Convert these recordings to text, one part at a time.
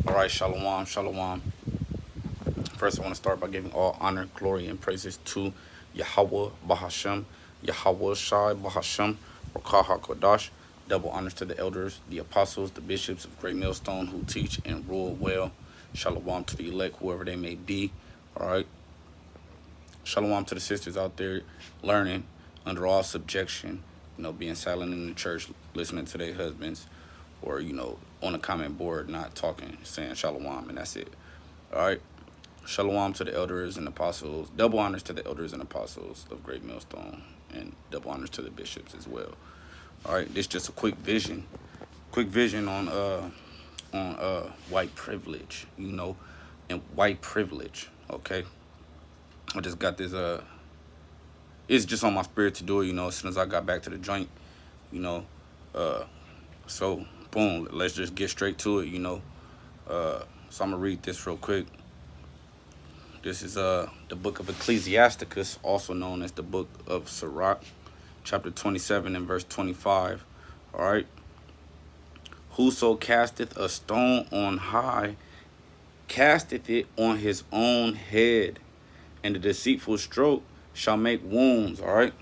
All right, shalom, shalom. First, I want to start by giving all honor, glory, and praises to Yahweh Bahashem, Yahweh Shai Bahashem, Rakah HaKodash. Double honors to the elders, the apostles, the bishops of Great Millstone who teach and rule well. Shalom to the elect, whoever they may be. All right. Shalom to the sisters out there learning under all subjection, being silent in the church, listening to their husbands, or, on a comment board, not talking, saying shalom, and that's it. All right. Shalom to the elders and apostles. Double honors to the elders and apostles of Great Millstone, and double honors to the bishops as well. All right, this is just a quick vision on white privilege, and white privilege. Okay, I just got this. It's just on my spirit to do it. As soon as I got back to the joint, you know. So boom, let's just get straight to it. So I'm gonna read this real quick. This is the book of Ecclesiasticus, also known as the book of Sirach, chapter 27 and verse 25. All right. Whoso casteth a stone on high, casteth it on his own head, and the deceitful stroke shall make wounds. All right.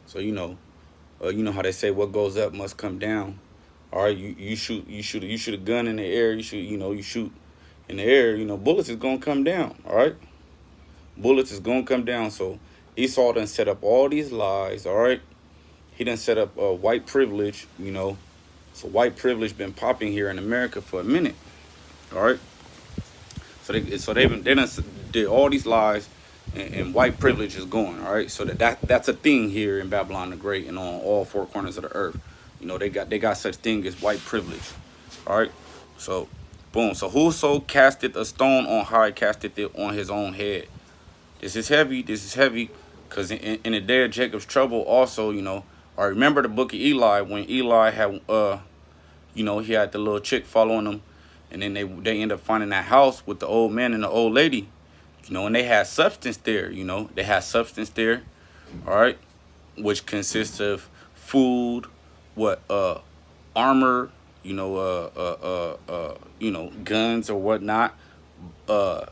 So you know how they say what goes up must come down. All right. You shoot a gun in the air. You shoot in the air. Bullets is gonna come down. All right. Bullets is gonna come down. So Esau done set up all these lies. All right. He done set up white privilege. So white privilege been popping here in America for a minute. All right. So they done did all these lies, and white privilege is going. All right. So that's a thing here in Babylon the Great and on all four corners of the earth. They got such thing as white privilege. All right. So boom. So whoso casteth a stone on high, casteth it on his own head. This is heavy. Because in the day of Jacob's trouble, also, I remember the book of Eli when Eli had, he had the little chick following him, and then they end up finding that house with the old man and the old lady, and they had substance there. They had substance there, all right, which consists of food, armor, guns or whatnot. I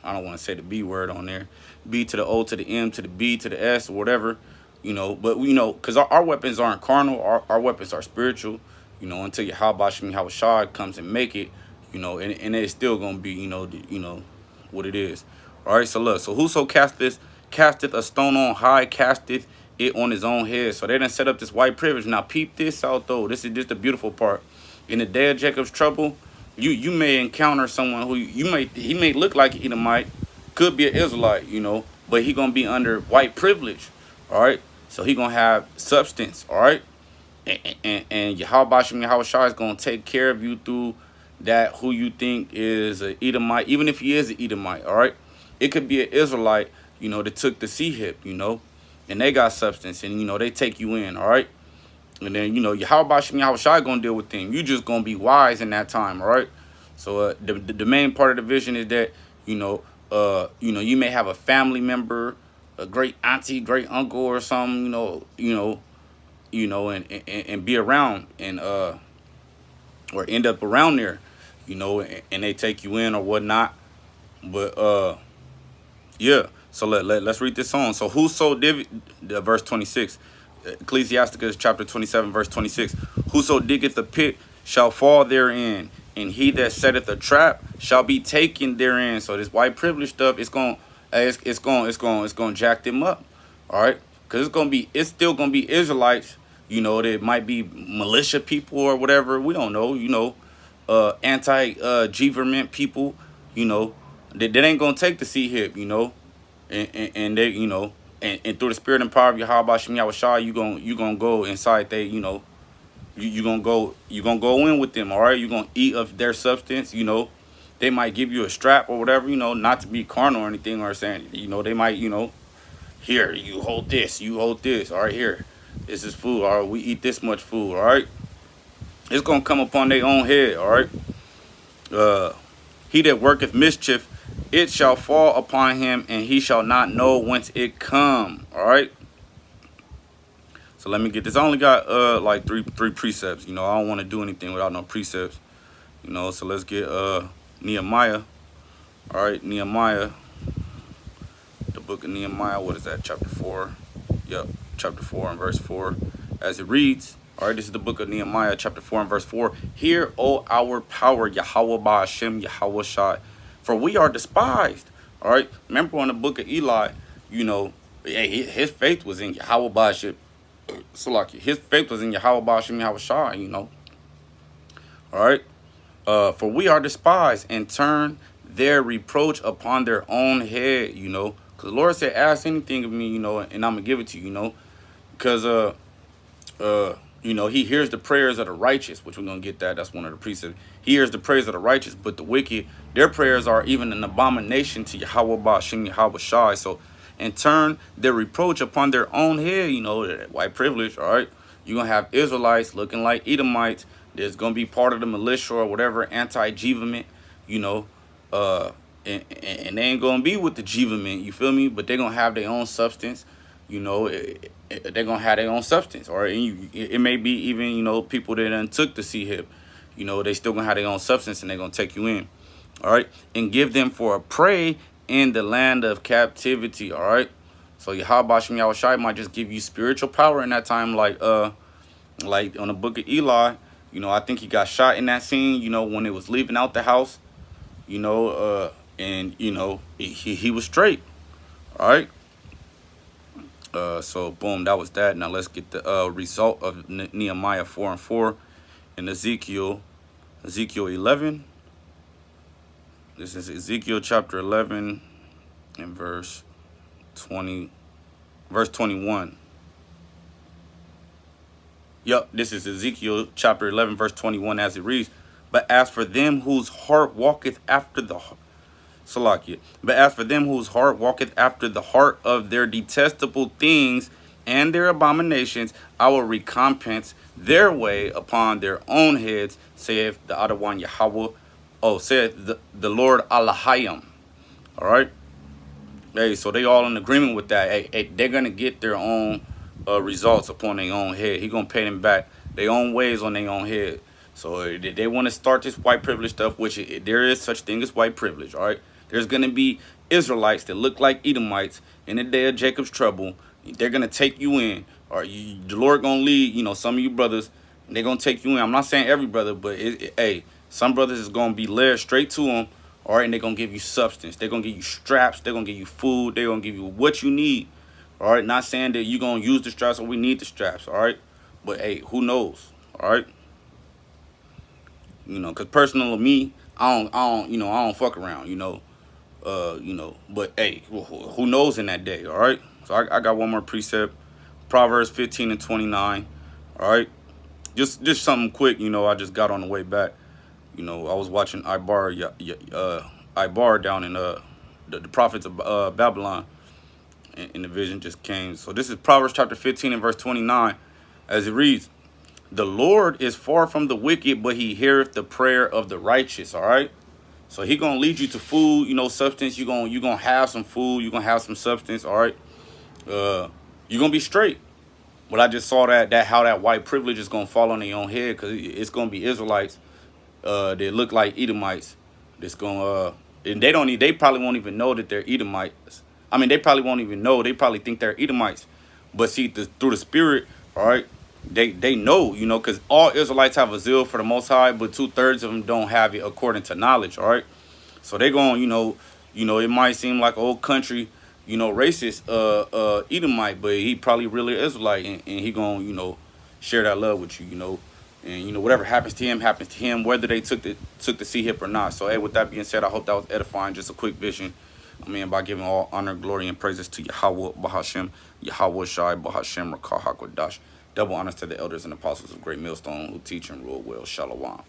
don't want to say the B word on there. B to the O to the M to the B to the S or whatever, But because our weapons aren't carnal, our weapons are spiritual, until Yahweh Shem Shai comes and make it, and it's still gonna be, what it is. All right, so look, so whoso casteth a stone on high, casteth it on his own head. So they done set up this white privilege. Now peep this out though. This is just the beautiful part. In the day of Jacob's trouble, you may encounter someone who he may look like an Edomite, could be an Israelite, but he gonna be under white privilege. All right, so he gonna have substance. All right, and Yahweh Shai is gonna take care of you through that. Who you think is an Edomite, even if he is an Edomite. All right, it could be an Israelite, that took the sea hip, and they got substance, and they take you in. All right. And then, Yahweh Shai gonna deal with them. You just gonna be wise in that time, all right? So the main part of the vision is that, you may have a family member, a great auntie, great uncle or something, and be around and or end up around there, and they take you in or whatnot. But yeah. So let's read this on. So verse 26. Ecclesiasticus chapter 27 verse 26. Whoso diggeth a pit shall fall therein, and he that setteth a trap shall be taken therein. So this white privilege stuff, it's gonna jack them up. All right, because it's still gonna be Israelites. There might be militia people or whatever. We don't know. Anti-government people. That ain't gonna take the sea hip. And they, and through the spirit and power of Yahweh Shem Shai, you gonna go inside they, you gonna go in with them, all right? You gonna eat of their substance, They might give you a strap or whatever, not to be carnal or anything or saying, they might, here, you hold this, all right, here, this is food, all right, we eat this much food, all right? It's gonna come upon their own head, all right? He that worketh mischief, it shall fall upon him, and he shall not know whence it come. All right. So let me get this. I only got like three precepts. I don't want to do anything without no precepts. You know, so let's get Nehemiah. All right, Nehemiah, the book of Nehemiah. What is that? Chapter 4. Yep, chapter 4 and verse 4. As it reads, all right, this is the book of Nehemiah, chapter 4 and verse 4. Hear, O our power, Yahweh Ba'ashem, Yahweh Shai, for we are despised. All right, remember on the book of Eli, you know, his faith was in Yahweh Ba'ashem. Salaki, his faith was in Yahweh Ba'ashem, Yahweh Shai, you know. All right, for we are despised and turn their reproach upon their own head, you know. Because the Lord said, ask anything of me, you know, and I'm going to give it to you, you know. Because, you know, he hears the prayers of the righteous, which we're going to get that. That's one of the precepts. He hears the prayers of the righteous, but the wicked, their prayers are even an abomination to Yahweh Ba'ashem, Yahweh Shai. So, and turn their reproach upon their own head, you know, that white privilege, all right? You're going to have Israelites looking like Edomites. There's going to be part of the militia or whatever, anti-Jivament, you know, and they ain't going to be with the Jivament, you feel me? But they're going to have their own substance, you know, they're going to have their own substance, or it may be even, you know, people that done took the C-hip, you know, they still going to have their own substance and they're going to take you in, all right? And give them for a prey in the land of captivity, all right? So Yahweh Ba'ashem Yahweh Shai might just give you spiritual power in that time, like on the book of Eli. You know, I think he got shot in that scene, you know, when it was leaving out the house, you know, and, you know, he was straight, all right? So, boom, that was that. Now, let's get the result of Nehemiah 4 and 4 and Ezekiel 11. This is Ezekiel chapter 11 and verse 21. Yep, this is Ezekiel chapter 11, verse 21, as it reads, but as for them whose heart walketh after the Salakia, but as for them whose heart walketh after the heart of their detestable things and their abominations, I will recompense their way upon their own heads, saith the Adawan Yahweh. Oh, saith the Lord Allahayim. All right. Hey, so they all in agreement with that. Hey, they're gonna get their own results upon their own head. He gonna pay them back their own ways on their own head. So they want to start this white privilege stuff, which there is such thing as white privilege. All right, there's gonna be Israelites that look like Edomites in the day of Jacob's trouble. They're gonna take you in, or the Lord gonna lead, you know, some of you brothers, and they're gonna take you in. I'm not saying every brother, but hey, some brothers is gonna be led straight to them. All right, and they're gonna give you substance. They're gonna give you straps. They're gonna give you food. They're gonna give you what you need. All right, not saying that you're gonna use the straps or we need the straps. All right, but hey, who knows? All right, you know, cause personally, me, I don't fuck around. You know, but hey, who knows in that day? All right, so I got one more precept, Proverbs 15 and 29. All right, just something quick. You know, I just got on the way back. You know, I was watching Ibar down in the prophets of Babylon, and the vision just came. So this is Proverbs chapter 15 and verse 29, as it reads, the Lord is far from the wicked, but he heareth the prayer of the righteous. All right, so he gonna lead you to food, you know, substance. You gonna have some food. You gonna have some substance. All right, you're gonna be straight. But I just saw that how that white privilege is gonna fall on their own head, because it's gonna be Israelites they look like Edomites. That's gonna and they probably won't even know that they're Edomites. I mean, they probably won't even know. They probably think they're Edomites. But see, through the spirit, all right, they know, you know, because all Israelites have a zeal for the Most High, but 2/3 of them don't have it according to knowledge. All right, so they going, you know, it might seem like an old country, you know, racist Edomite, but he probably really Israelite, and he gonna, you know, share that love with you, you know. And, you know, whatever happens to him, whether they took the C-hip or not. So, hey, with that being said, I hope that was edifying. Just a quick vision. I mean, by giving all honor, glory, and praises to Yahweh, Bahashem, Yahweh Shai, Bahashem, Rakah HaKodash. Double honors to the elders and apostles of Great Millstone who teach and rule well. Shalom.